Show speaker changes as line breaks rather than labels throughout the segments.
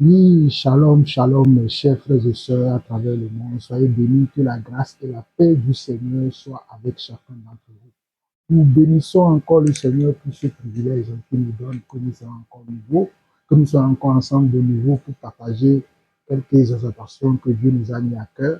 Oui, shalom, shalom, mes chers frères et sœurs à travers le monde. Soyez bénis, que la grâce et la paix du Seigneur soient avec chacun d'entre vous. Nous bénissons encore le Seigneur pour ce privilège qu'il nous donne, que nous soyons encore nouveaux, que nous soyons encore ensemble de nouveau pour partager quelques exhortations que Dieu nous a mis à cœur.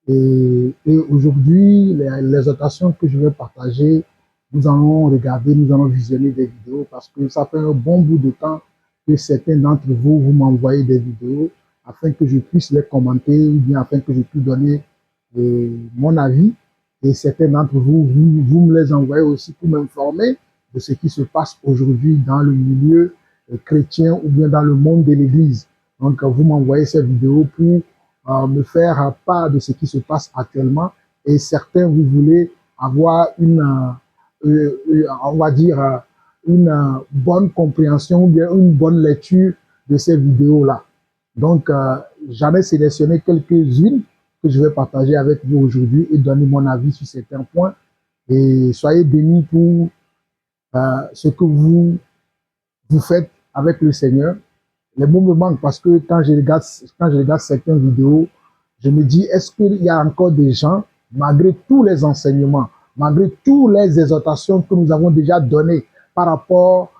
Et aujourd'hui, les exhortations que je vais partager, nous allons regarder, nous allons visionner des vidéos parce que ça fait un bon bout de temps que certains d'entre vous, vous m'envoyez des vidéos afin que je puisse les commenter ou bien afin que je puisse donner mon avis. Et certains d'entre vous, vous me les envoyez aussi pour m'informer de ce qui se passe aujourd'hui dans le milieu chrétien ou bien dans le monde de l'Église. Donc, vous m'envoyez ces vidéos pour me faire part de ce qui se passe actuellement. Et certains, vous voulez avoir on va dire, une bonne compréhension ou bien une bonne lecture de ces vidéos-là. Donc, j'en ai sélectionné quelques-unes que je vais partager avec vous aujourd'hui et donner mon avis sur certains points. Et soyez bénis pour ce que vous faites avec le Seigneur. Les mots me manquent parce que quand je regarde certaines vidéos, je me dis, est-ce qu'il y a encore des gens, malgré tous les enseignements, malgré toutes les exhortations que nous avons déjà données par rapport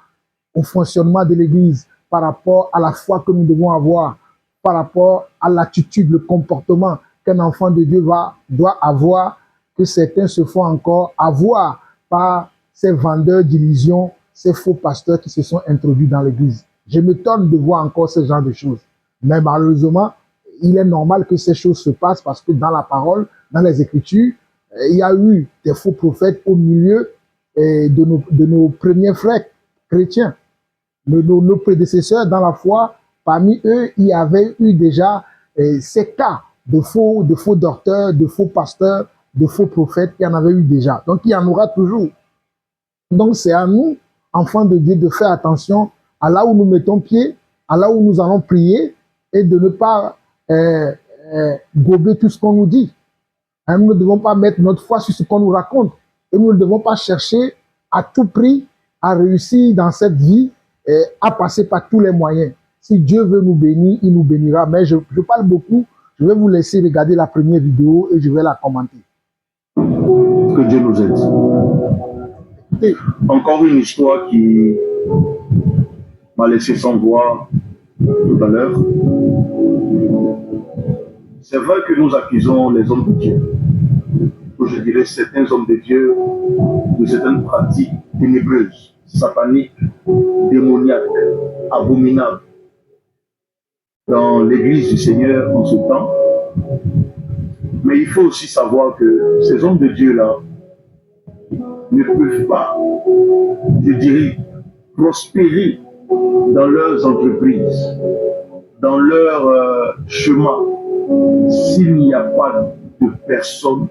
au fonctionnement de l'Église, par rapport à la foi que nous devons avoir, par rapport à l'attitude, le comportement qu'un enfant de Dieu doit avoir, que certains se font encore avoir par ces vendeurs d'illusions, ces faux pasteurs qui se sont introduits dans l'Église. Je m'étonne de voir encore ce genre de choses. Mais malheureusement, il est normal que ces choses se passent parce que dans la parole, dans les Écritures, il y a eu des faux prophètes au milieu de nos premiers frères chrétiens. Nos prédécesseurs dans la foi, parmi eux, il y avait eu déjà ces cas de faux docteurs, de faux pasteurs, de faux prophètes, il y en avait eu déjà. Donc il y en aura toujours. Donc c'est à nous, enfants de Dieu, de faire attention à là où nous mettons pied, à là où nous allons prier et de ne pas gober tout ce qu'on nous dit. Hein, nous ne devons pas mettre notre foi sur ce qu'on nous raconte. Et nous ne devons pas chercher à tout prix à réussir dans cette vie et à passer par tous les moyens. Si Dieu veut nous bénir, il nous bénira. Mais je parle beaucoup. Je vais vous laisser regarder la première vidéo et je vais la commenter.
Que Dieu nous aide. Et encore une histoire qui m'a laissé sans voix tout à l'heure. C'est vrai que nous accusons les hommes de Dieu, ou je dirais certains hommes de Dieu, de certaines pratiques ténébreuses, sataniques, démoniaques, abominables dans l'église du Seigneur en ce temps. Mais il faut aussi savoir que ces hommes de Dieu-là ne peuvent pas, je dirais, prospérer dans leurs entreprises, dans leur chemin, s'il n'y a pas de personnes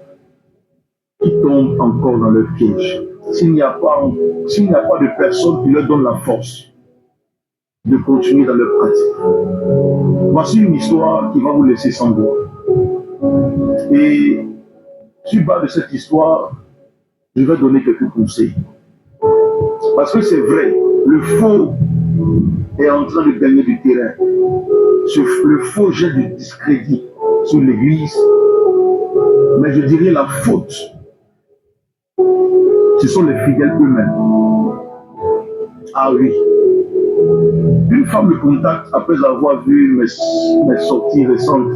qui tombent encore dans leur piège, s'il n'y a pas de personnes qui leur donnent la force de continuer dans leur pratique. Voici une histoire qui va vous laisser sans voix. Et sur base de cette histoire, je vais donner quelques conseils. Parce que c'est vrai, le faux est en train de gagner du terrain. Le faux jette du discrédit sur l'Église. Mais je dirais la faute, ce sont les fidèles eux-mêmes. Ah oui. Une femme me contacte après avoir vu mes sorties récentes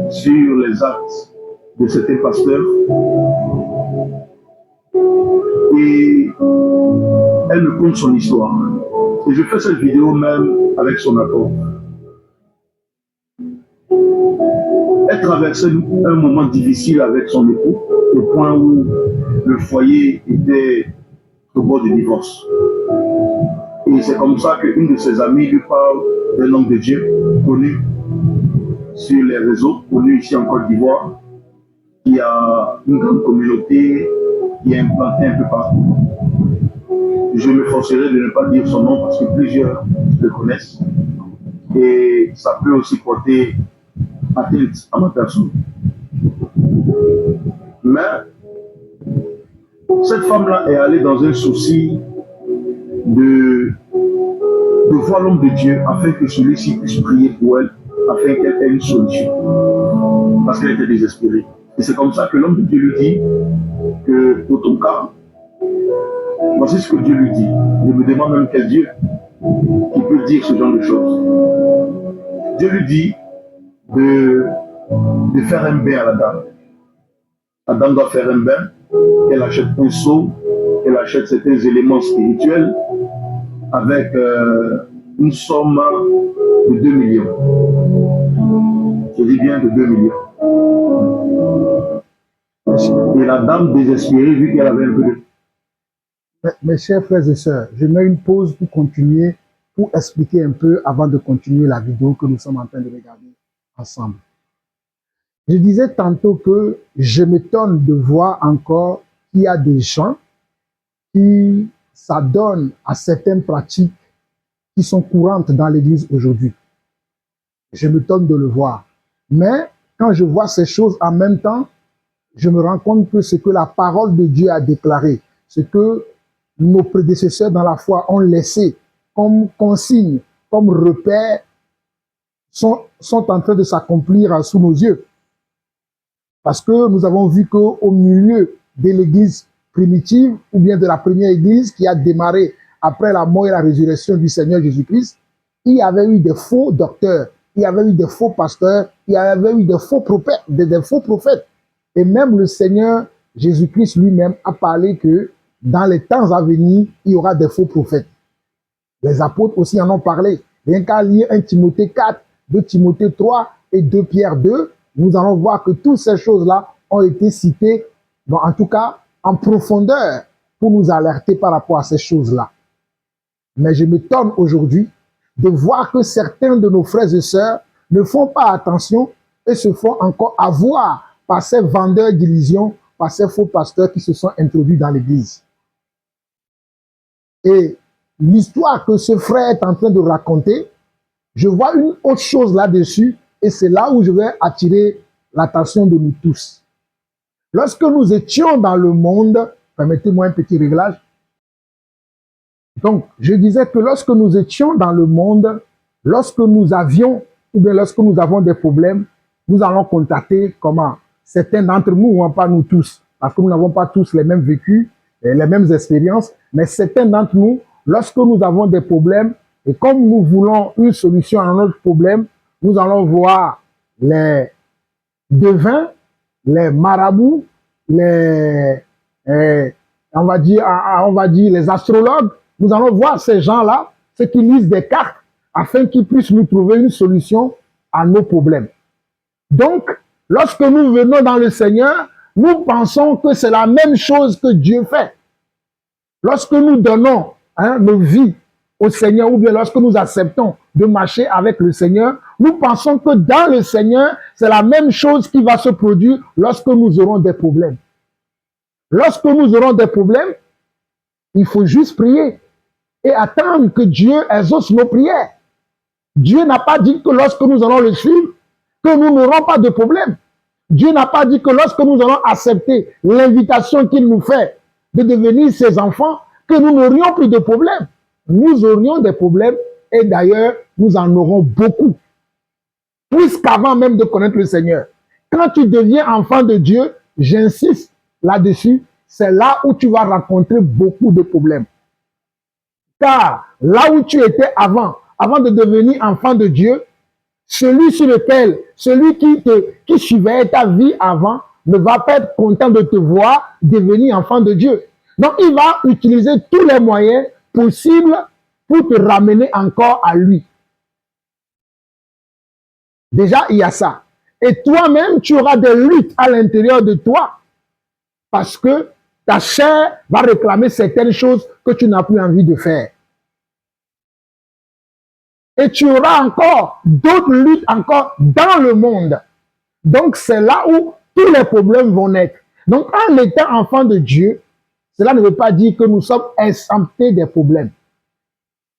sur les actes de certains pasteurs. Et elle me conte son histoire. Et je fais cette vidéo même avec son accord. Elle traversait un moment difficile avec son époux, au point où le foyer était au bord du divorce. Et c'est comme ça qu'une de ses amies lui parle d'un homme de Dieu connu sur les réseaux, connu ici en Côte d'Ivoire, qui a une grande communauté qui est implantée un peu partout. Je m'efforcerai de ne pas dire son nom parce que plusieurs le connaissent. Et ça peut aussi porter atteinte à ma personne. Mais cette femme-là est allée dans un souci de de voir l'homme de Dieu afin que celui-ci puisse prier pour elle, afin qu'elle ait une solution. Parce qu'elle était désespérée. Et c'est comme ça que l'homme de Dieu lui dit que, pour ton cas, voici ce que Dieu lui dit. Je me demande même quel Dieu qui peut dire ce genre de choses. Dieu lui dit de faire un bain à la dame. La dame doit faire un bain, qu'elle achète un seau, qu'elle achète certains éléments spirituels avec une somme de 2 millions. Je dis bien de 2 millions. Et la dame désespérée, vu qu'elle avait un peu de...
Mes chers frères et sœurs, je mets une pause pour continuer, pour expliquer un peu avant de continuer la vidéo que nous sommes en train de regarder ensemble. Je disais tantôt que je m'étonne de voir encore qu'il y a des gens qui s'adonnent à certaines pratiques qui sont courantes dans l'Église aujourd'hui. Je m'étonne de le voir. Mais quand je vois ces choses en même temps, je me rends compte que ce que la parole de Dieu a déclaré, ce que nos prédécesseurs dans la foi ont laissé comme consigne, comme repère, sont en train de s'accomplir sous nos yeux. Parce que nous avons vu qu'au milieu de l'Église primitive, ou bien de la première Église qui a démarré après la mort et la résurrection du Seigneur Jésus-Christ, il y avait eu des faux docteurs, il y avait eu des faux pasteurs, il y avait eu des faux prophètes. Et même le Seigneur Jésus-Christ lui-même a parlé que dans les temps à venir, il y aura des faux prophètes. Les apôtres aussi en ont parlé. Rien qu'à lire 1 Timothée 4, 2 Timothée 3 et 2 Pierre 2, nous allons voir que toutes ces choses-là ont été citées, bon, en tout cas en profondeur, pour nous alerter par rapport à ces choses-là. Mais je m'étonne aujourd'hui de voir que certains de nos frères et sœurs ne font pas attention et se font encore avoir par ces vendeurs d'illusions, par ces faux pasteurs qui se sont introduits dans l'Église. Et l'histoire que ce frère est en train de raconter, je vois une autre chose là-dessus, et c'est là où je vais attirer l'attention de nous tous. Lorsque nous étions dans le monde, permettez-moi un petit réglage. Donc, je disais que lorsque nous étions dans le monde, lorsque nous avions, ou bien lorsque nous avons des problèmes, nous allons contacter comment? Certains d'entre nous, pas nous tous, parce que nous n'avons pas tous les mêmes vécus, les mêmes expériences, mais certains d'entre nous, lorsque nous avons des problèmes, et comme nous voulons une solution à notre problème, nous allons voir les devins, les marabouts, on va dire les astrologues. Nous allons voir ces gens-là, ceux qui lisent des cartes, afin qu'ils puissent nous trouver une solution à nos problèmes. Donc, lorsque nous venons dans le Seigneur, nous pensons que c'est la même chose que Dieu fait. Lorsque nous donnons nos vies au Seigneur, ou bien lorsque nous acceptons de marcher avec le Seigneur, nous pensons que dans le Seigneur, c'est la même chose qui va se produire lorsque nous aurons des problèmes. Lorsque nous aurons des problèmes, il faut juste prier et attendre que Dieu exauce nos prières. Dieu n'a pas dit que lorsque nous allons le suivre, que nous n'aurons pas de problème. Dieu n'a pas dit que lorsque nous allons accepter l'invitation qu'il nous fait de devenir ses enfants, que nous n'aurions plus de problèmes. Nous aurions des problèmes et d'ailleurs, nous en aurons beaucoup. Plus qu'avant même de connaître le Seigneur. Quand tu deviens enfant de Dieu, j'insiste là-dessus, c'est là où tu vas rencontrer beaucoup de problèmes. Car là où tu étais avant de devenir enfant de Dieu, celui qui suivait ta vie avant ne va pas être content de te voir devenir enfant de Dieu. Donc, il va utiliser tous les moyens possibles pour te ramener encore à lui. Déjà, il y a ça. Et toi-même, tu auras des luttes à l'intérieur de toi parce que ta chair va réclamer certaines choses que tu n'as plus envie de faire. Et tu auras encore d'autres luttes encore dans le monde. Donc, c'est là où tous les problèmes vont naître. Donc, en étant enfant de Dieu, cela ne veut pas dire que nous sommes exemptés des problèmes.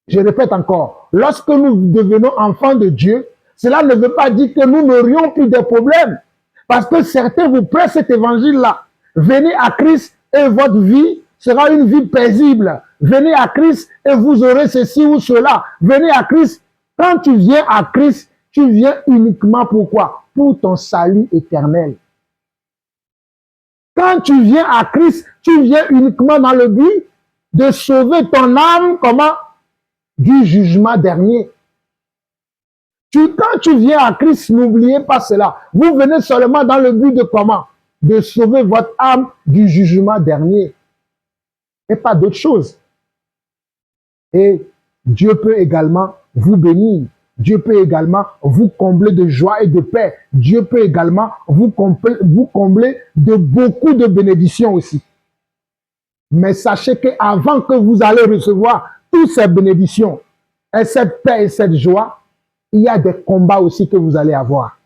Je répète encore, lorsque nous devenons enfants de Dieu, cela ne veut pas dire que nous n'aurions plus de problèmes. Parce que certains vous prêchent cet évangile-là. Venez à Christ et votre vie sera une vie paisible. venez à Christ et vous aurez ceci ou cela. Venez à Christ. Quand tu viens à Christ, tu viens uniquement pour quoi? Pour ton salut éternel. Quand tu viens à Christ, tu viens uniquement dans le but de sauver ton âme, comment? Du jugement dernier. Quand tu viens à Christ, n'oubliez pas cela. Vous venez seulement dans le but de comment? De sauver votre âme du jugement dernier. Et pas d'autre chose. Et Dieu peut également vous bénir. Dieu peut également vous combler de joie et de paix. Dieu peut également vous combler de beaucoup de bénédictions aussi. Mais sachez qu'avant que vous allez recevoir toutes ces bénédictions et cette paix et cette joie, il y a des combats aussi que vous allez avoir.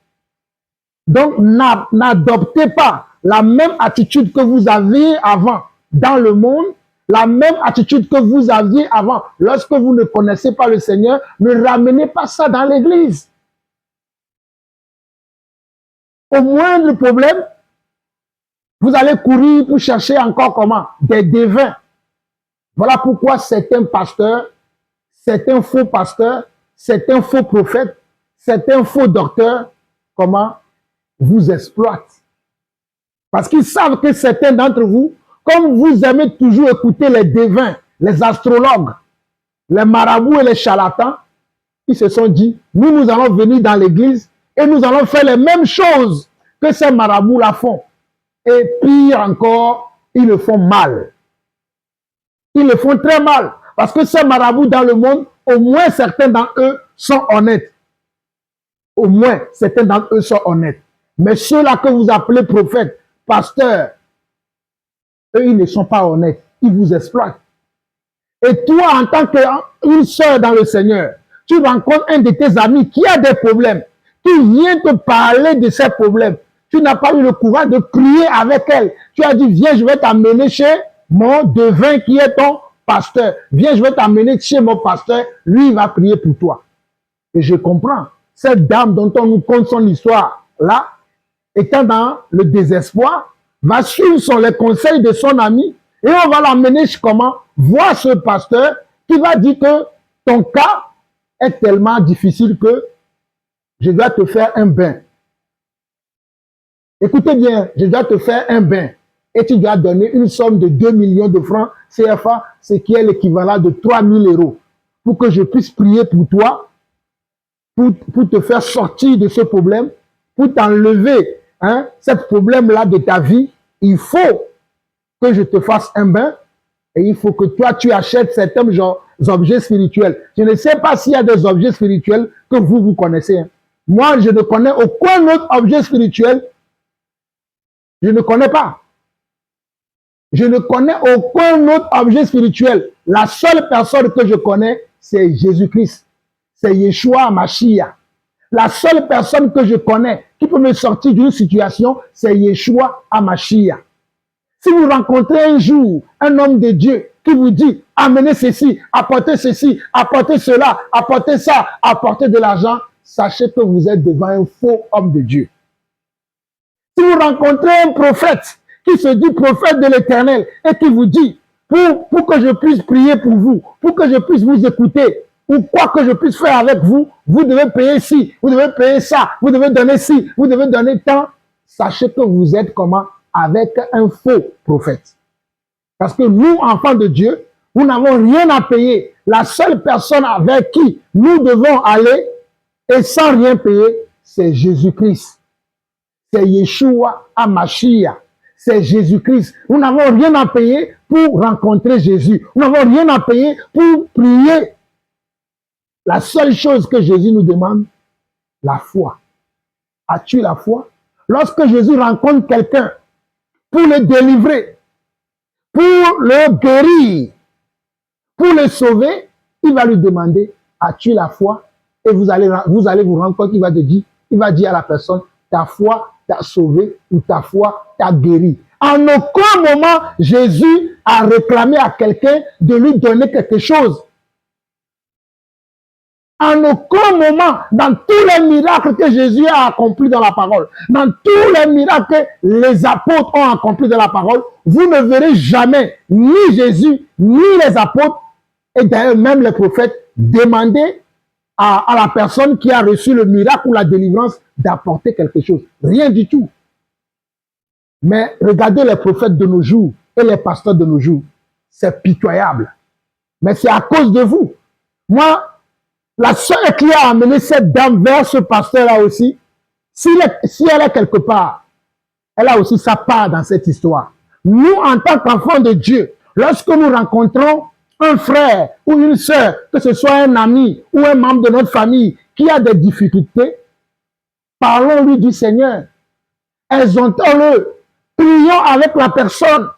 Donc, n'adoptez pas la même attitude que vous aviez avant dans le monde, la même attitude que vous aviez avant lorsque vous ne connaissez pas le Seigneur. Ne ramenez pas ça dans l'église. Au moindre problème, vous allez courir pour chercher encore comment? Des devins. Voilà pourquoi certains pasteurs, certains faux pasteurs, certains faux prophètes, certains faux docteurs, comment? Vous exploitent. Parce qu'ils savent que certains d'entre vous, comme vous aimez toujours écouter les devins, les astrologues, les marabouts et les charlatans, ils se sont dit, nous allons venir dans l'église et nous allons faire les mêmes choses que ces marabouts-là font. Et pire encore, ils le font mal. Ils le font très mal. Parce que ces marabouts dans le monde, au moins certains d'entre eux sont honnêtes. Au moins certains d'entre eux sont honnêtes. Mais ceux-là que vous appelez prophètes, pasteurs, eux, ils ne sont pas honnêtes. Ils vous exploitent. Et toi, en tant qu'une sœur dans le Seigneur, tu rencontres un de tes amis qui a des problèmes, qui vient te parler de ses problèmes. Tu n'as pas eu le courage de crier avec elle. Tu as dit, viens, je vais t'amener chez mon devin qui est ton pasteur. Viens, je vais t'amener chez mon pasteur. Lui, il va prier pour toi. Et je comprends. Cette dame dont on nous conte son histoire, là, étant dans le désespoir, va suivre les conseils de son ami et on va l'amener comment? Voir ce pasteur qui va dire que ton cas est tellement difficile que je dois te faire un bain. Écoutez bien, je dois te faire un bain et tu dois donner une somme de 2 millions de francs CFA, ce qui est l'équivalent de 3 000 € pour que je puisse prier pour toi, pour te faire sortir de ce problème, pour t'enlever ce problème-là de ta vie. Il faut que je te fasse un bain et il faut que toi, tu achètes certains objets spirituels. Je ne sais pas s'il y a des objets spirituels que vous connaissez. Moi, je ne connais aucun autre objet spirituel. Je ne connais pas. Je ne connais aucun autre objet spirituel. La seule personne que je connais, c'est Jésus-Christ. C'est Yeshua Mashiach. La seule personne que je connais qui peut me sortir d'une situation, c'est Yeshua Mashiach. Si vous rencontrez un jour un homme de Dieu qui vous dit, amenez ceci, apportez cela, apportez ça, apportez de l'argent, sachez que vous êtes devant un faux homme de Dieu. Si vous rencontrez un prophète qui se dit prophète de l'Éternel et qui vous dit, pour que je puisse prier pour vous, pour que je puisse vous écouter, ou quoi que je puisse faire avec vous, vous devez payer ci, vous devez payer ça, vous devez donner ci, vous devez donner tant, sachez que vous êtes comment? Avec un faux prophète. Parce que nous, enfants de Dieu, nous n'avons rien à payer. La seule personne avec qui nous devons aller et sans rien payer, c'est Jésus-Christ. C'est Yeshua Mashiach. C'est Jésus-Christ. Nous n'avons rien à payer pour rencontrer Jésus. Nous n'avons rien à payer pour prier. La seule chose que Jésus nous demande, la foi. As-tu la foi? Lorsque Jésus rencontre quelqu'un pour le délivrer, pour le guérir, pour le sauver, il va lui demander, as-tu la foi? Et vous allez vous rendre compte qu'il va te dire, il va dire à la personne, ta foi t'a sauvé ou ta foi t'a guéri. En aucun moment, Jésus a réclamé à quelqu'un de lui donner quelque chose. En aucun moment, dans tous les miracles que Jésus a accomplis dans la parole, dans tous les miracles que les apôtres ont accomplis dans la parole, vous ne verrez jamais ni Jésus, ni les apôtres, et d'ailleurs même les prophètes, demander à la personne qui a reçu le miracle ou la délivrance d'apporter quelque chose. Rien du tout. Mais regardez les prophètes de nos jours et les pasteurs de nos jours. C'est pitoyable. Mais c'est à cause de vous. Moi, la sœur qui a amené cette dame vers ce pasteur-là aussi, si elle est quelque part, elle a aussi sa part dans cette histoire. Nous, en tant qu'enfants de Dieu, lorsque nous rencontrons un frère ou une sœur, que ce soit un ami ou un membre de notre famille qui a des difficultés, parlons-lui du Seigneur. Exaltons-le. Prions avec la personne.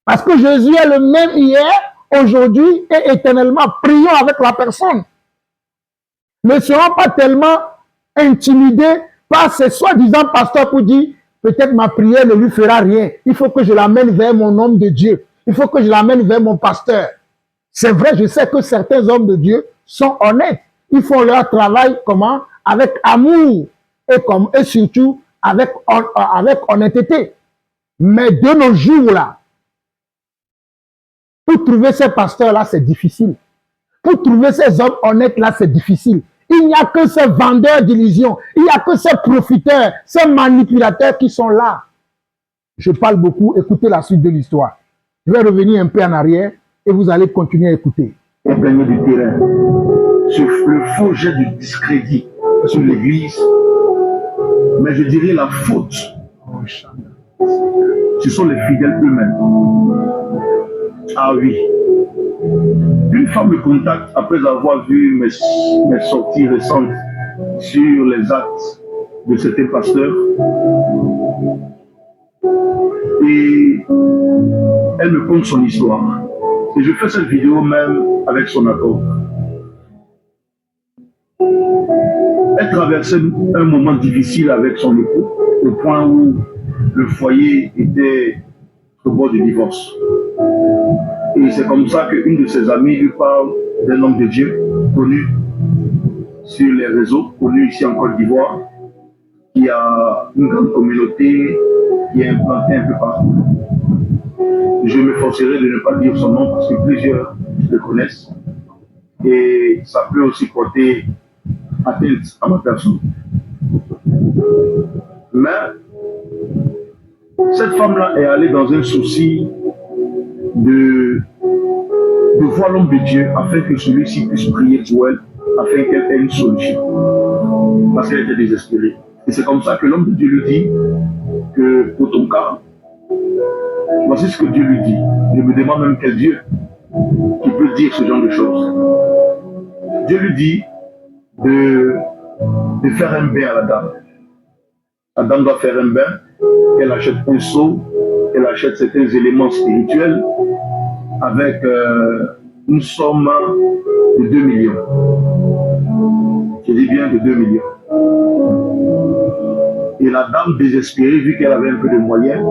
Parce que Jésus est le même hier, aujourd'hui et éternellement. Prions avec la personne. Ne soyons pas tellement intimidés par ces soi-disant pasteurs pour dire peut-être ma prière ne lui fera rien. Il faut que je l'amène vers mon homme de Dieu. Il faut que je l'amène vers mon pasteur. C'est vrai, je sais que certains hommes de Dieu sont honnêtes. Ils font leur travail comment? Avec amour et surtout avec honnêteté. Mais de nos jours-là, pour trouver ces pasteurs-là, c'est difficile. Pour trouver ces hommes honnêtes-là, c'est difficile. Il n'y a que ces vendeurs d'illusions. Il n'y a que ces profiteurs, ces manipulateurs qui sont là. Je parle beaucoup, écoutez la suite de l'histoire. Je vais revenir un peu en arrière et vous allez continuer à écouter.
Imprégné du terrain, sur le faux jet du discrédit sur l'Église, mais je dirais la faute, ce sont les fidèles eux-mêmes. Ah oui. Une femme me contacte après avoir vu mes sorties récentes sur les actes de certains pasteurs. Et elle me conte son histoire. Et je fais cette vidéo même avec son accord. Elle traversait un moment difficile avec son époux, au point où le foyer était au bord du divorce. Et c'est comme ça qu'une de ses amies lui parle d'un homme de Dieu connu sur les réseaux, connu ici en Côte d'Ivoire, qui a une grande communauté, qui est implantée un peu partout. Je m'efforcerai de ne pas dire son nom parce que plusieurs le connaissent. Et ça peut aussi porter atteinte à ma personne. Mais cette femme-là est allée dans un souci de voir l'homme de Dieu afin que celui-ci puisse prier pour elle, afin qu'elle ait une solution. Parce qu'elle était désespérée. Et c'est comme ça que l'homme de Dieu lui dit que pour ton cas, voici ce que Dieu lui dit. Je me demande même quel Dieu qui peut dire ce genre de choses. Dieu lui dit de faire un bain à la dame. La dame doit faire un bain, qu'elle achète un seau, qu'elle achète certains éléments spirituels avec une somme de 2 millions. Je dis bien de 2 millions. Et la dame désespérée, vu qu'elle avait un peu de moyens,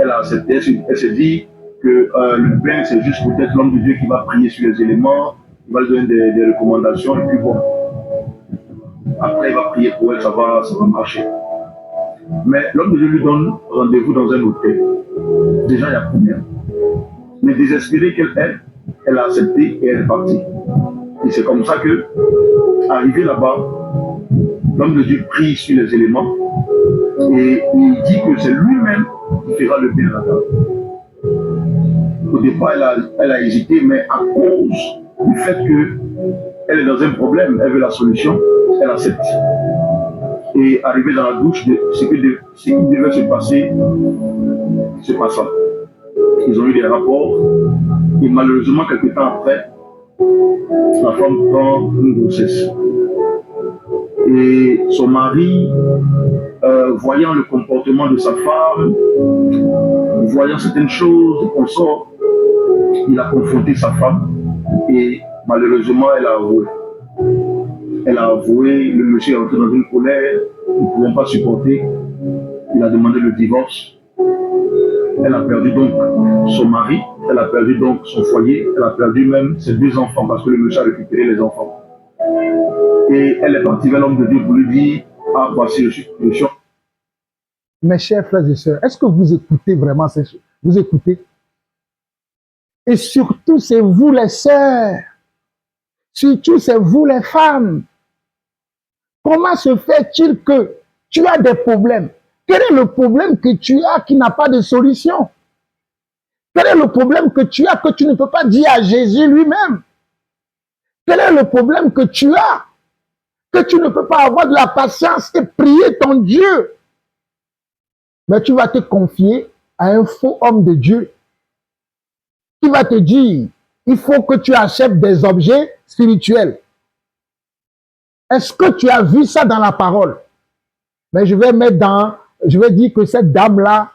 elle a accepté. Elle s'est dit que le bain, c'est juste peut-être l'homme de Dieu qui va prier sur les éléments, il va lui donner des recommandations, et puis bon. Après, il va prier pour elle, ça va marcher. Mais l'homme de Dieu lui donne rendez-vous dans un hôtel. Déjà, il y a combien? Mais désespérée qu'elle est, elle a accepté et elle est partie. Et c'est comme ça que, arrivé là-bas, l'homme de Dieu prie sur les éléments et il dit que c'est lui-même qui fera le bien à la dame. Au départ, elle a hésité, mais à cause du fait qu'elle est dans un problème, elle veut la solution, elle accepte. Et arrivé dans la douche, ce qui devait se passer, se passa. Ils ont eu des rapports et malheureusement, quelques temps après, la femme prend une grossesse. Et son mari, voyant le comportement de sa femme, voyant certaines choses, qu'on sort, il a confronté sa femme et malheureusement, elle a avoué. Elle a avoué, le monsieur est entré dans une colère, nous ne pouvons pas supporter. Il a demandé le divorce. Elle a perdu donc son mari, elle a perdu donc son foyer, elle a perdu même ses 2 enfants parce que le monsieur a récupéré les enfants. Et elle est partie vers l'homme de Dieu pour lui dire, ah, voici, je suis solution.
Mes chers frères et sœurs, est-ce que vous écoutez vraiment ces choses? Vous écoutez? Et surtout, c'est vous les sœurs. Surtout, c'est vous les femmes. Comment se fait-il que tu as des problèmes? Quel est le problème que tu as qui n'a pas de solution? Quel est le problème que tu as que tu ne peux pas dire à Jésus lui-même? Quel est le problème que tu as que tu ne peux pas avoir de la patience et prier ton Dieu? Mais tu vas te confier à un faux homme de Dieu qui va te dire, il faut que tu achètes des objets spirituels. Est-ce que tu as vu ça dans la parole? Mais je vais dire que cette dame-là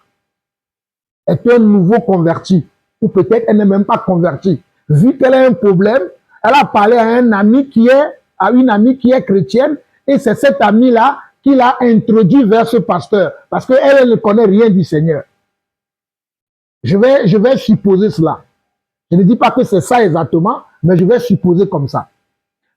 est un nouveau converti. Ou peut-être elle n'est même pas convertie. Vu qu'elle a un problème, elle a parlé à une amie qui est chrétienne, et c'est cette amie-là qui l'a introduit vers ce pasteur. Parce qu'elle, elle ne connaît rien du Seigneur. Je vais supposer cela. Je ne dis pas que c'est ça exactement, mais je vais supposer comme ça.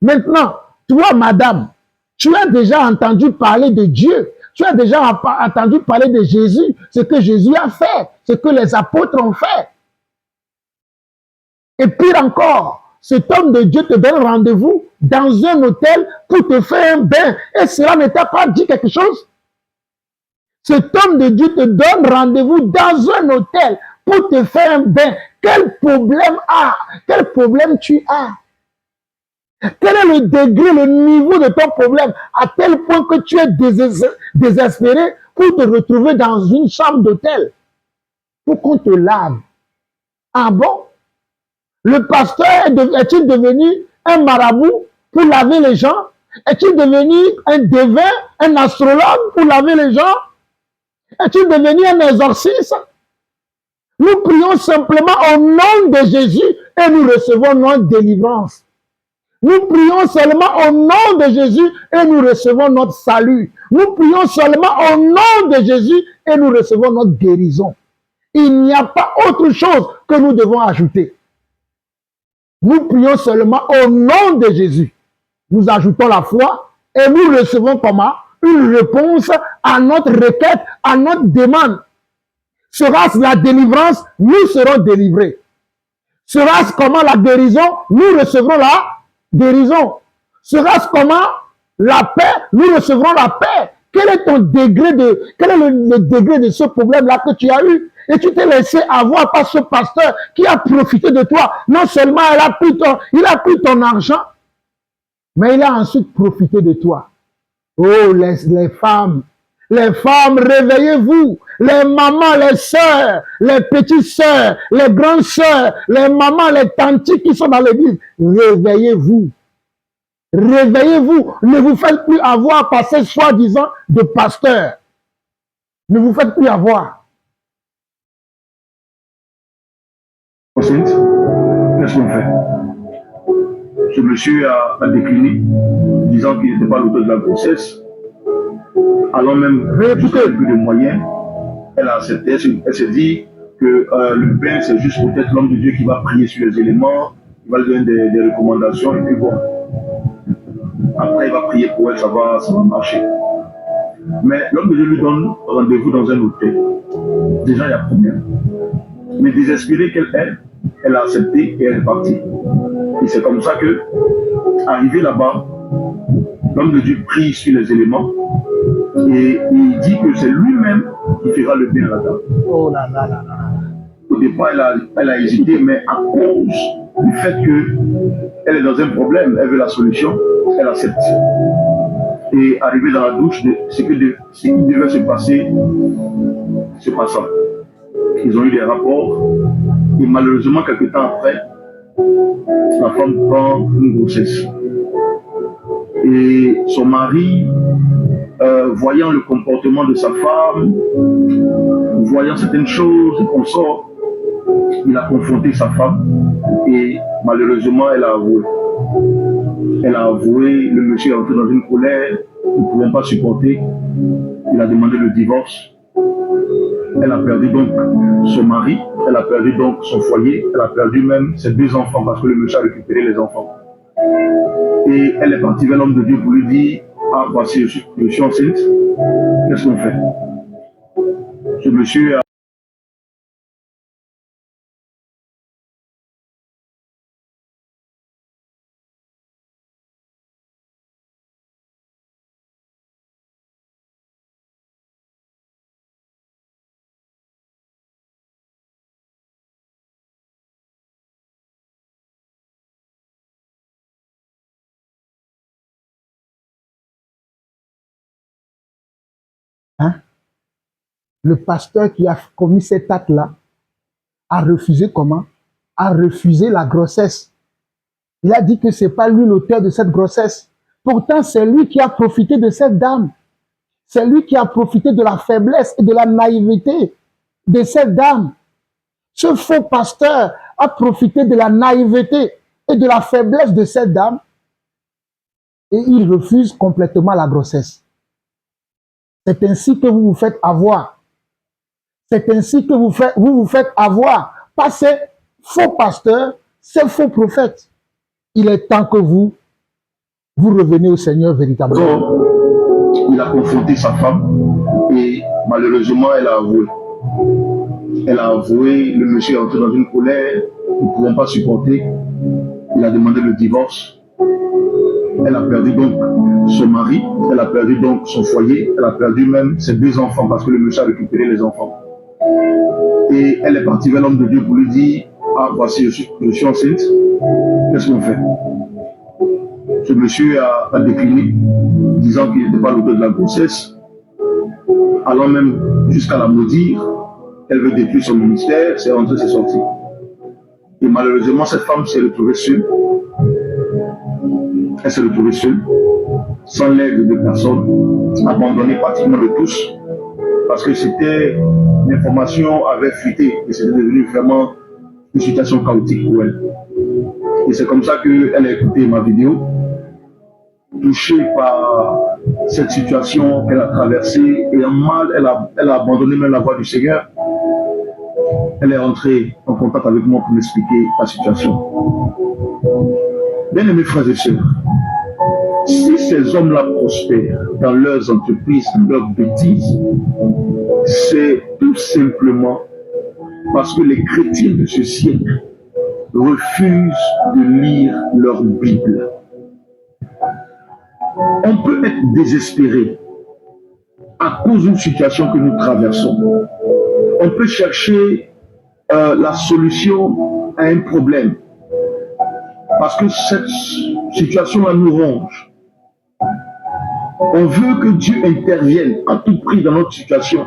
Maintenant, toi, madame, tu as déjà entendu parler de Dieu. Tu as déjà entendu parler de Jésus, ce que Jésus a fait, ce que les apôtres ont fait. Et pire encore, cet homme de Dieu te donne rendez-vous dans un hôtel pour te faire un bain. Et cela ne t'a pas dit quelque chose? Cet homme de Dieu te donne rendez-vous dans un hôtel pour te faire un bain. Quel problème tu as? Quel est le degré, le niveau de ton problème, à tel point que tu es désespéré pour te retrouver dans une chambre d'hôtel pour qu'on te lave? Ah bon? Le pasteur est-il devenu un marabout pour laver les gens? Est-il devenu un devin, un astrologue pour laver les gens? Est-il devenu un exorciste? Nous prions simplement au nom de Jésus et nous recevons notre délivrance. Nous prions seulement au nom de Jésus et nous recevons notre salut. Nous prions seulement au nom de Jésus et nous recevons notre guérison. Il n'y a pas autre chose que nous devons ajouter. Nous prions seulement au nom de Jésus. Nous ajoutons la foi et nous recevons comment? Une réponse à notre requête, à notre demande. Sera-ce la délivrance? Nous serons délivrés. Sera-ce comment la guérison? Nous recevrons la guérison. Sera-ce comment la paix? Nous recevrons la paix. Quel est le degré de ce problème-là que tu as eu? Et tu t'es laissé avoir par ce pasteur qui a profité de toi. Non seulement il a pris ton argent, mais il a ensuite profité de toi. Oh, les femmes, réveillez-vous. Les mamans, les sœurs, les petites sœurs, les grandes sœurs, les mamans, les tantis qui sont dans l'église, réveillez-vous. Réveillez-vous. Ne vous faites plus avoir par ces soi-disant de pasteurs. Ne vous faites plus avoir.
Ensuite, qu'est-ce qu'on fait? Ce monsieur a décliné, disant qu'il n'était pas l'auteur de la grossesse. Alors même, puisqu'il n'y a plus de moyens, elle a accepté, elle s'est dit que le bain, c'est juste peut-être l'homme de Dieu qui va prier sur les éléments, il va lui donner des recommandations, et puis bon. Après, il va prier pour elle, ça va marcher. Mais l'homme de Dieu lui donne rendez-vous dans un hôtel. Déjà, il y a problème. Mais désespérée qu'elle est, elle a accepté et elle est partie. Et c'est comme ça que, arrivé là-bas, l'homme de Dieu prie sur les éléments et il dit que c'est lui-même qui fera le bien à la dame.
Oh là là là là.
Au départ, elle a hésité, mais à cause du fait qu'elle est dans un problème, elle veut la solution, elle accepte. Et arrivé dans la douche, ce qui devait se passer, se passa. Ils ont eu des rapports et malheureusement, quelques temps après, la femme prend une grossesse. Et son mari, voyant le comportement de sa femme, voyant certaines choses et consorts, il a confronté sa femme et malheureusement, elle a avoué. Elle a avoué, le monsieur est entré dans une colère, nous ne pouvons pas supporter. Il a demandé le divorce. Elle a perdu donc son mari, elle a perdu donc son foyer, elle a perdu même ses 2 enfants parce que le monsieur a récupéré les enfants. Et elle est partie vers l'homme de Dieu pour lui dire, ah, voici, je suis enceinte, qu'est-ce qu'on fait? Ce monsieur a...
Hein? Le pasteur qui a commis cet acte-là a refusé comment? A refusé la grossesse. Il a dit que ce n'est pas lui l'auteur de cette grossesse. Pourtant, c'est lui qui a profité de cette dame. C'est lui qui a profité de la faiblesse et de la naïveté de cette dame. Ce faux pasteur a profité de la naïveté et de la faiblesse de cette dame et il refuse complètement la grossesse. C'est ainsi que vous vous faites avoir. C'est ainsi que vous vous faites avoir par ces faux pasteurs, ces faux prophètes. Il est temps que vous revenez au Seigneur véritablement.
Donc, il a confronté sa femme et malheureusement, elle a avoué. Elle a avoué, le monsieur est entré dans une colère, nous ne pouvons pas supporter. Il a demandé le divorce. Elle a perdu donc son mari, elle a perdu donc son foyer, elle a perdu même ses 2 enfants parce que le monsieur a récupéré les enfants. Et elle est partie vers l'homme de Dieu pour lui dire, ah voici, je suis enceinte, qu'est-ce qu'on fait? Ce monsieur a décliné, disant qu'il n'était pas l'auteur de la grossesse, allant même jusqu'à la maudire. Elle veut détruire son ministère, c'est rentré, c'est sorti. Et malheureusement, cette femme s'est retrouvée seule. Elle s'est retrouvée seule, sans l'aide de personne, abandonnée pratiquement de tous, parce que l'information avait fuité et c'était devenu vraiment une situation chaotique pour elle. Et c'est comme ça qu'elle a écouté ma vidéo, touchée par cette situation qu'elle a traversée, et en mal, elle a abandonné même la voie du Seigneur. Elle est rentrée en contact avec moi pour m'expliquer la situation. Bien-aimés frères et sœurs, si ces hommes-là prospèrent dans leurs entreprises, dans leurs bêtises, c'est tout simplement parce que les chrétiens de ce siècle refusent de lire leur Bible. On peut être désespéré à cause d'une situation que nous traversons. On peut chercher la solution à un problème parce que cette situation-là nous ronge. On veut que Dieu intervienne à tout prix dans notre situation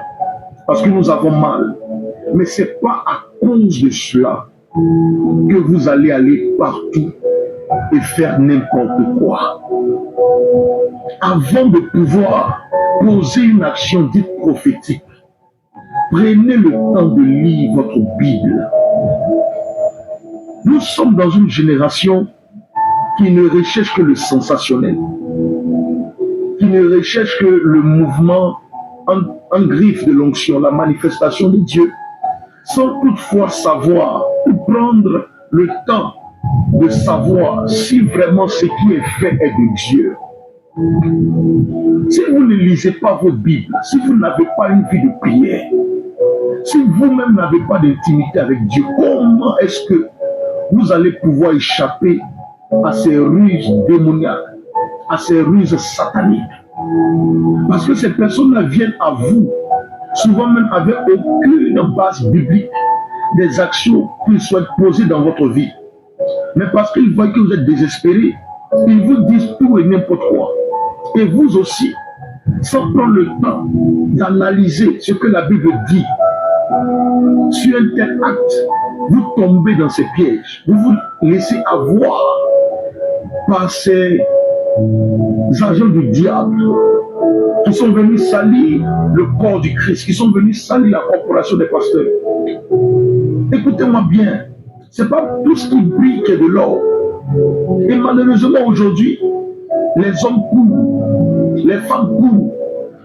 parce que nous avons mal. Mais ce n'est pas à cause de cela que vous allez aller partout et faire n'importe quoi. Avant de pouvoir poser une action dite prophétique, prenez le temps de lire votre Bible. Nous sommes dans une génération qui ne recherche que le sensationnel, qui ne recherche que le mouvement en griffe de l'onction, la manifestation de Dieu, sans toutefois savoir ou prendre le temps de savoir si vraiment ce qui est fait est de Dieu. Si vous ne lisez pas vos Bibles, si vous n'avez pas une vie de prière, si vous-même n'avez pas d'intimité avec Dieu, comment est-ce que vous allez pouvoir échapper à ces ruses démoniaques, à ces ruses sataniques? Parce que ces personnes-là viennent à vous, souvent même avec aucune base biblique des actions qu'ils souhaitent poser dans votre vie. Mais parce qu'ils voient que vous êtes désespéré, ils vous disent tout et n'importe quoi. Et vous aussi, sans prendre le temps d'analyser ce que la Bible dit, sur un tel acte, vous tombez dans ces pièges. Vous vous laissez avoir par ces agents du diable qui sont venus salir le corps du Christ, qui sont venus salir la corporation des pasteurs. Écoutez-moi bien, ce n'est pas tout ce qui brille qui est de l'or. Et malheureusement aujourd'hui, les hommes courent, les femmes courent,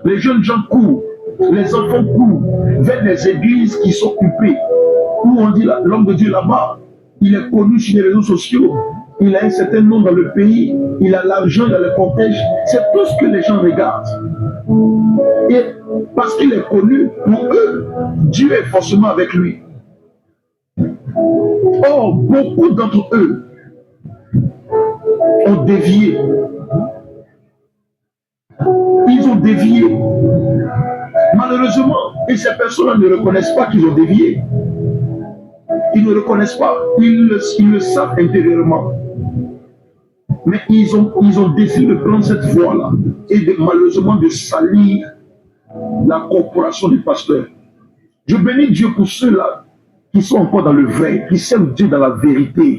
les jeunes gens courent, les enfants courent vers les églises qui sont occupées. Où on dit l'homme de Dieu là-bas, il est connu sur les réseaux sociaux, il a un certain nom dans le pays, il a l'argent dans le cortège. C'est tout ce que les gens regardent. Et parce qu'il est connu, pour eux, Dieu est forcément avec lui. Or, beaucoup d'entre eux ont dévié. Ils ont dévié. Malheureusement, et ces personnes ne reconnaissent pas qu'ils ont dévié. Ils ne reconnaissent pas. Ils le savent intérieurement. Mais ils ont décidé de prendre cette voie-là et malheureusement de salir la corporation du pasteur. Je bénis Dieu pour ceux-là qui sont encore dans le vrai, qui servent Dieu dans la vérité.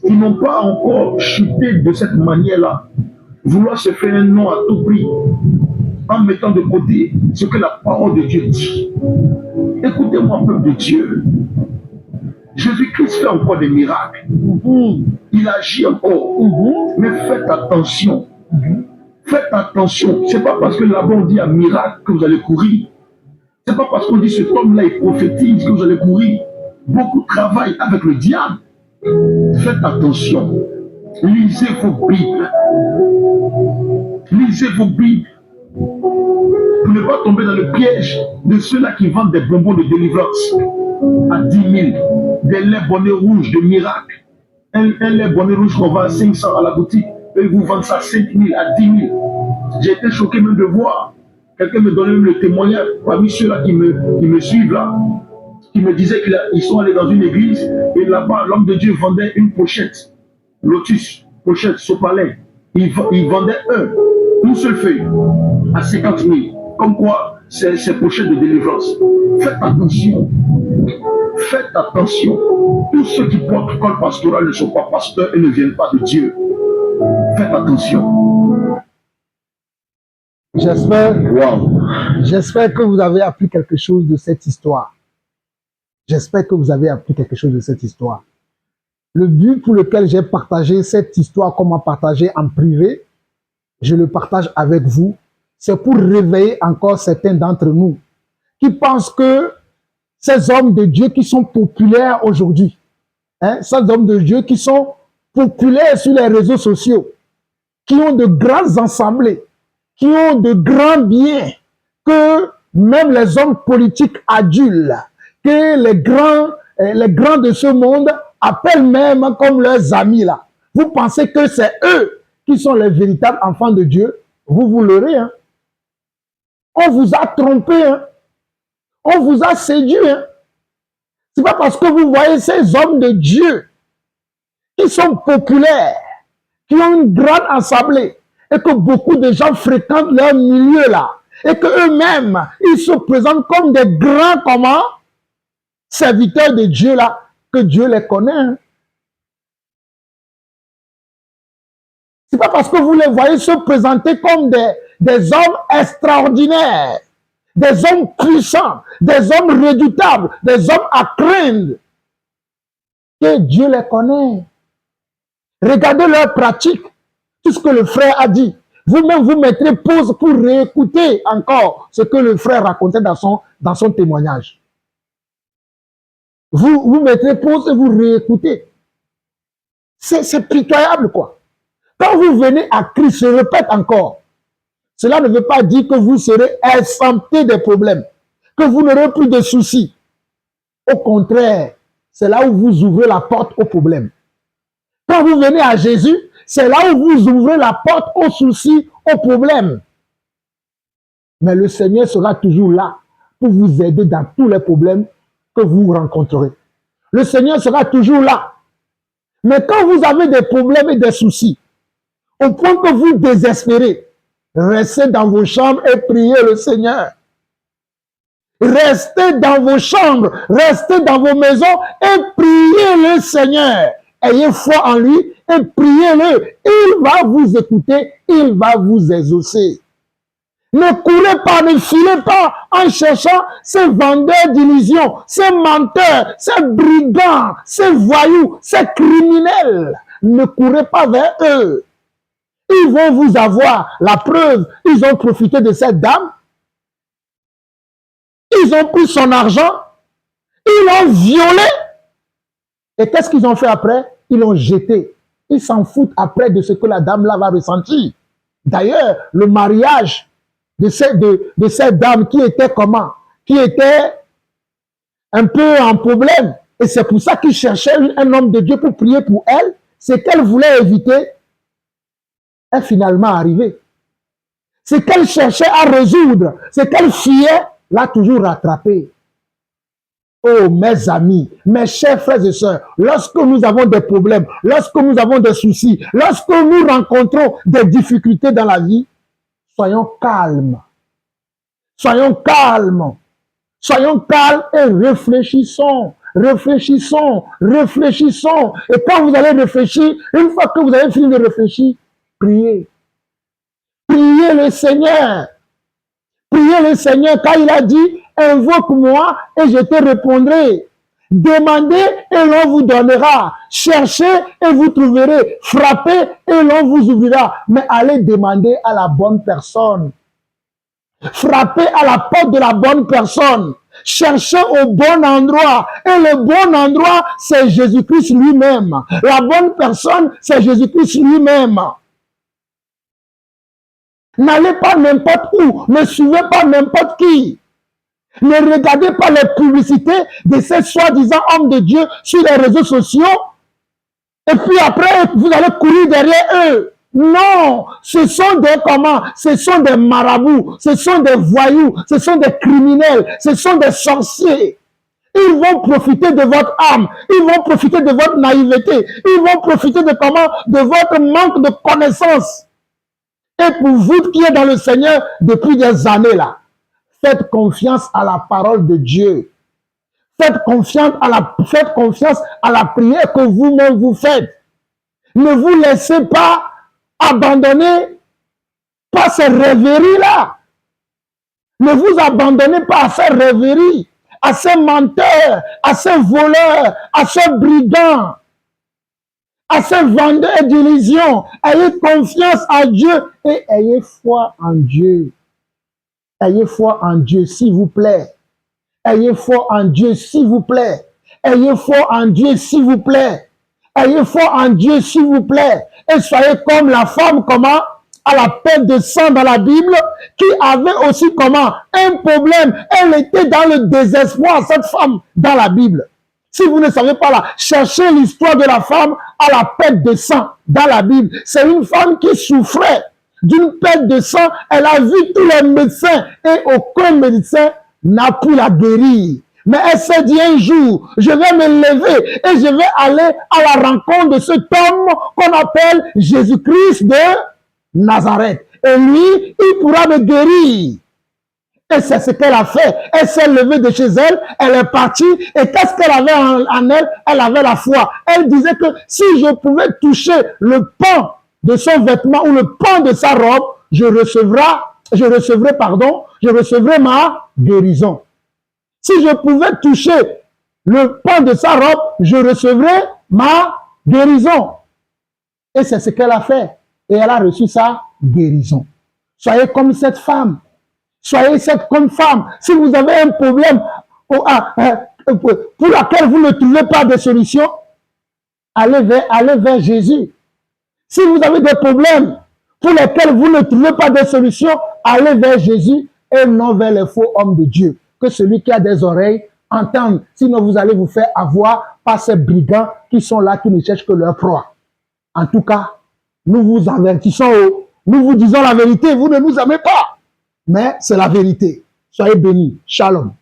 Ils n'ont pas encore chuté de cette manière-là. Vouloir se faire un nom à tout prix en mettant de côté ce que la parole de Dieu dit. Écoutez-moi, peuple de Dieu. Jésus-Christ fait encore des miracles. Il agit encore. Mais faites attention. Faites attention. Ce n'est pas parce que là-bas on dit un miracle que vous allez courir. Ce n'est pas parce qu'on dit cet homme-là il prophétise que vous allez courir. Beaucoup travaillent avec le diable. Faites attention. Lisez vos Bibles. Lisez vos Bibles. Pour ne pas tomber dans le piège de ceux-là qui vendent des bonbons de délivrance à 10 000, des laits bonnets rouges de miracle. Un lait bonnet rouge qu'on vend à 500 à la boutique, et vous vendent ça à 5 000, à 10 000. J'ai été choqué même de voir. Quelqu'un me donnait même le témoignage, parmi ceux-là qui me suivent là, qui me disaient qu'ils sont allés dans une église, et là-bas, l'homme de Dieu vendait une pochette, lotus, pochette, sopalin. Il vendait une seule feuille, à 50 000. Comme quoi, c'est pochettes de délivrance. Faites attention. Faites attention. Tous ceux qui portent col pastoral ne sont pas pasteurs et ne viennent pas de Dieu. Faites attention.
J'espère que vous avez appris quelque chose de cette histoire. J'espère que vous avez appris quelque chose de cette histoire. Le but pour lequel j'ai partagé cette histoire comme à partager en privé, je le partage avec vous, c'est pour réveiller encore certains d'entre nous qui pensent que ces hommes de Dieu qui sont populaires aujourd'hui, ces hommes de Dieu qui sont populaires sur les réseaux sociaux, qui ont de grandes assemblées, qui ont de grands biens, que même les hommes politiques adulent, que les grands de ce monde appellent même comme leurs amis là. Vous pensez que c'est eux qui sont les véritables enfants de Dieu? Vous l'aurez. On vous a trompé. On vous a séduit. C'est pas parce que vous voyez ces hommes de Dieu qui sont populaires, qui ont une grande assemblée, et que beaucoup de gens fréquentent leur milieu là, et qu'eux-mêmes, ils se présentent comme des grands serviteurs de Dieu là, que Dieu les connaît. C'est pas parce que vous les voyez se présenter comme des hommes extraordinaires, des hommes puissants, des hommes redoutables, des hommes à craindre, que Dieu les connaît. Regardez leurs pratiques, tout ce que le frère a dit. Vous-même, vous mettrez pause pour réécouter encore ce que le frère racontait dans son témoignage. Vous mettrez pause et vous réécoutez. C'est pitoyable, quoi. Quand vous venez à Christ, je répète encore, cela ne veut pas dire que vous serez exempté des problèmes, que vous n'aurez plus de soucis. Au contraire, c'est là où vous ouvrez la porte aux problèmes. Quand vous venez à Jésus, c'est là où vous ouvrez la porte aux soucis, aux problèmes. Mais le Seigneur sera toujours là pour vous aider dans tous les problèmes que vous rencontrerez. Le Seigneur sera toujours là. Mais quand vous avez des problèmes et des soucis, au point que vous désespérez, restez dans vos chambres et priez le Seigneur. Restez dans vos chambres, restez dans vos maisons et priez le Seigneur. Ayez foi en lui et priez-le. Il va vous écouter, il va vous exaucer. Ne courez pas, ne filez pas en cherchant ces vendeurs d'illusions, ces menteurs, ces brigands, ces voyous, ces criminels. Ne courez pas vers eux. Ils vont vous avoir la preuve. Ils ont profité de cette dame. Ils ont pris son argent. Ils l'ont violé. Et qu'est-ce qu'ils ont fait après? Ils l'ont jeté. Ils s'en foutent après de ce que la dame là va ressentir. D'ailleurs, le mariage de cette dame qui était comment? Qui était un peu en problème. Et c'est pour ça qu'il cherchait un homme de Dieu pour prier pour elle. Ce qu'elle voulait éviter est finalement arrivé. Ce qu'elle cherchait à résoudre, ce qu'elle fuyait, l'a toujours rattrapé. Oh, mes amis, mes chers frères et sœurs, lorsque nous avons des problèmes, lorsque nous avons des soucis, lorsque nous rencontrons des difficultés dans la vie, soyons calmes. Soyons calmes. Soyons calmes et réfléchissons. Réfléchissons, réfléchissons. Et quand vous allez réfléchir, une fois que vous avez fini de réfléchir, priez. Priez le Seigneur. Priez le Seigneur car il a dit, invoque-moi et je te répondrai. Demandez et l'on vous donnera. Cherchez et vous trouverez. Frappez et l'on vous ouvrira. Mais allez demander à la bonne personne. Frappez à la porte de la bonne personne. Cherchez au bon endroit. Et le bon endroit, c'est Jésus-Christ lui-même. La bonne personne, c'est Jésus-Christ lui-même. N'allez pas n'importe où. Ne suivez pas n'importe qui. Ne regardez pas les publicités de ces soi-disant hommes de Dieu sur les réseaux sociaux. Et puis après, vous allez courir derrière eux. Non, ce sont des comment? Ce sont des marabouts, ce sont des voyous, ce sont des criminels, ce sont des sorciers. Ils vont profiter de votre âme, ils vont profiter de votre naïveté, ils vont profiter de comment? De votre manque de connaissance. Et pour vous qui êtes dans le Seigneur depuis des années là, faites confiance à la parole de Dieu. Faites confiance à la prière que vous-même vous faites. Ne vous laissez pas abandonner par ces rêveries-là. Ne vous abandonnez pas à ces rêveries, à ces menteurs, à ces voleurs, à ces brigands, à ces vendeurs d'illusions. Ayez confiance en Dieu et ayez foi en Dieu. Ayez foi en Dieu, s'il vous plaît. Ayez foi en Dieu, s'il vous plaît. Ayez foi en Dieu, s'il vous plaît. Ayez foi en Dieu, s'il vous plaît. Et soyez comme la femme, comment? À la perte de sang dans la Bible, qui avait aussi comment? Un problème. Elle était dans le désespoir, cette femme, dans la Bible. Si vous ne savez pas là, cherchez l'histoire de la femme à la perte de sang dans la Bible. C'est une femme qui souffrait d'une perte de sang. Elle a vu tous les médecins et aucun médecin n'a pu la guérir. Mais elle s'est dit un jour, je vais me lever et je vais aller à la rencontre de cet homme qu'on appelle Jésus-Christ de Nazareth. Et lui, il pourra me guérir. Et c'est ce qu'elle a fait. Elle s'est levée de chez elle, elle est partie. Et qu'est-ce qu'elle avait en elle? Elle avait la foi. Elle disait que si je pouvais toucher le pan de son vêtement ou le pan de sa robe, je recevrai ma guérison. Si je pouvais toucher le pan de sa robe, je recevrai ma guérison. Et c'est ce qu'elle a fait. Et elle a reçu sa guérison. Soyez comme cette femme. Soyez comme femme. Si vous avez un problème pour laquelle vous ne trouvez pas de solution, allez vers Jésus. Si vous avez des problèmes pour lesquels vous ne trouvez pas de solution, allez vers Jésus et non vers les faux hommes de Dieu. Que celui qui a des oreilles entende. Sinon, vous allez vous faire avoir par ces brigands qui sont là, qui ne cherchent que leur proie. En tout cas, nous vous avertissons, nous vous disons la vérité. Vous ne nous aimez pas. Mais c'est la vérité. Soyez bénis. Shalom.